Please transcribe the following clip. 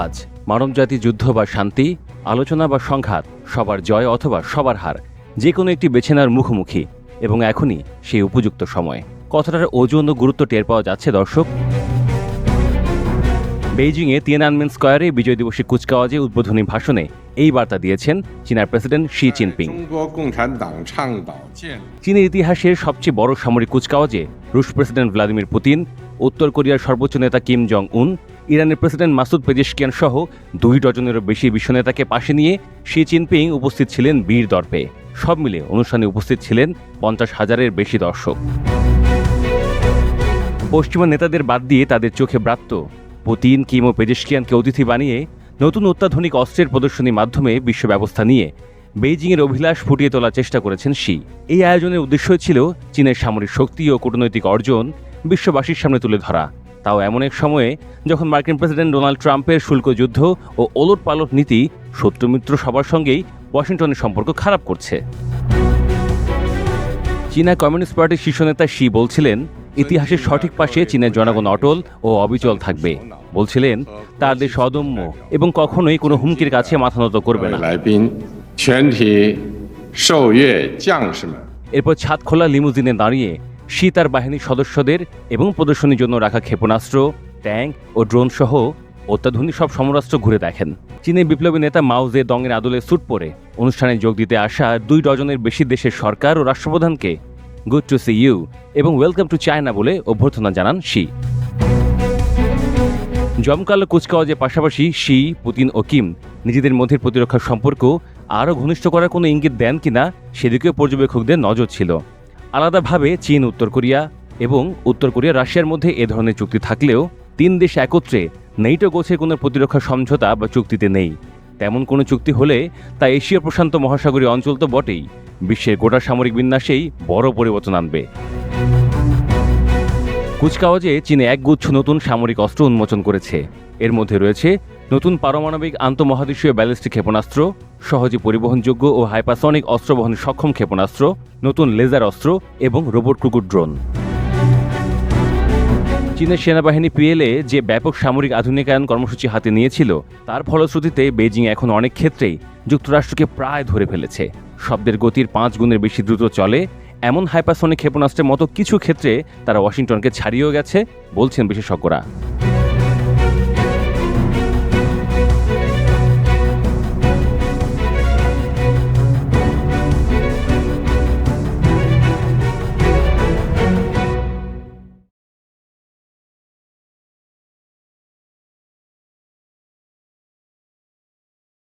আজ মানবজাতি যুদ্ধ বা শান্তি, আলোচনা বা সংঘাত, সবার জয় অথবা সবার হার, যে কোনো একটি বেছে নেওয়ার মুখোমুখি, এবং এখনই সেই উপযুক্ত সময়। কথাটার ওজন ও গুরুত্ব টের পাওয়া যাচ্ছে দর্শক। বেইজিংয়ে তিয়ানআনমেন স্কয়ারে বিজয় দিবসে কুচকাওয়াজে উদ্বোধনী ভাষণে এই বার্তা দিয়েছেন চীনের প্রেসিডেন্ট শি জিনপিং। চীনের ইতিহাসের সবচেয়ে বড় সামরিক কুচকাওয়াজে রুশ প্রেসিডেন্ট ভ্লাদিমির পুতিন, উত্তর কোরিয়ার সর্বোচ্চ নেতা কিম জং উন, ইরানের প্রেসিডেন্ট মাসুদ পেজেশকিয়ান সহ 2 ডজনেরও বেশি বিশ্বনেতাকে পাশে নিয়ে শি জিনপিং উপস্থিত ছিলেন বীর দর্পে। সব মিলে অনুষ্ঠানে উপস্থিত ছিলেন 50,000-এর বেশি দর্শক। পশ্চিমা নেতাদের বাদ দিয়ে তাদের চোখে ব্রাত্য পুতিন, কিম ও পেজেশকিয়ানকে অতিথি বানিয়ে নতুন অত্যাধুনিক অস্ত্রের প্রদর্শনীর মাধ্যমে বিশ্ব ব্যবস্থা নিয়ে বেইজিংয়ের অভিলাষ ফুটিয়ে তোলার চেষ্টা করেছেন শি। এই আয়োজনের উদ্দেশ্য ছিল চীনের সামরিক শক্তি ও কূটনৈতিক অর্জন বিশ্ববাসীর সামনে তুলে ধরা, তাও এমন এক সময়ে যখন মার্কিন প্রেসিডেন্ট ডোনাল্ড ট্রাম্পের শুল্ক যুদ্ধ ও ওলটপালট নীতি শত্রু মিত্র সবার সঙ্গেই ওয়াশিংটনের সম্পর্ক খারাপ করছে। চীনা কমিউনিস্ট পার্টির শীর্ষ নেতা শি বলছিলেন, ইতিহাসের সঠিক পাশে চীনের জনগণ অটল ও অবিচল থাকবে। বলছিলেন, তার দেশ অদম্য এবং কখনোই কোনো হুমকির কাছে মাথা নত করবে না। এরপর ছাদ খোলা লিমুজিনে দাঁড়িয়ে শি তার বাহিনীর সদস্যদের এবং প্রদর্শনীর জন্য রাখা ক্ষেপণাস্ত্র, ট্যাঙ্ক ও ড্রোন সহ অত্যাধুনিক সব সমরাস্ত্র ঘুরে দেখেন। চীনের বিপ্লবী নেতা মাও জে দংয়ের আদলে স্যুট পরে অনুষ্ঠানে যোগ দিতে আসা 2 ডজনের বেশি দেশের সরকার ও রাষ্ট্রপ্রধানকে গুড টু সি ইউ এবং ওয়েলকাম টু চায়না বলে অভ্যর্থনা জানান শি। জমকালো কুচকাওয়াজের পাশাপাশি শি, পুতিন ও কিম নিজেদের মধ্যে প্রতিরক্ষার সম্পর্ক আরও ঘনিষ্ঠ করার কোনো ইঙ্গিত দেন কিনা সেদিকেও পর্যবেক্ষকদের নজর ছিল। আলাদাভাবে চীন, উত্তর কোরিয়া এবং উত্তর কোরিয়া রাশিয়ার মধ্যে এ ধরনের চুক্তি থাকলেও 3 দেশ একত্রে নেটো গোছের কোনো প্রতিরক্ষা সমঝোতা বা চুক্তিতে নেই। তেমন কোনো চুক্তি হলে তা এশিয়া প্রশান্ত মহাসাগরীয় অঞ্চল তো বটেই, বিশ্বের গোটা সামরিক বিন্যাসেই বড় পরিবর্তন আনবে। কুচকাওয়াজে চীনে একগুচ্ছ নতুন সামরিক অস্ত্র উন্মোচন করেছে। এর মধ্যে রয়েছে নতুন পারমাণবিক আন্তঃমহাদেশীয় ব্যালিস্টিক ক্ষেপণাস্ত্র, সহজে পরিবহনযোগ্য ও হাইপারসনিক অস্ত্র বহনে সক্ষম ক্ষেপণাস্ত্র, নতুন লেজার অস্ত্র এবং রোবট কুকুর ড্রোন। চীনের সেনাবাহিনী পিএলএ যে ব্যাপক সামরিক আধুনিকায়ন কর্মসূচি হাতে নিয়েছিল, তার ফলশ্রুতিতে বেইজিং এখন অনেক ক্ষেত্রেই যুক্তরাষ্ট্রকে প্রায় ধরে ফেলেছে। শব্দের গতির 5 গুণের বেশি দ্রুত চলে এমন হাইপারসনিক ক্ষেপণাস্ত্রের মতো কিছু ক্ষেত্রে তারা ওয়াশিংটনকে ছাড়িয়েও গেছে বলছেন বিশেষজ্ঞরা।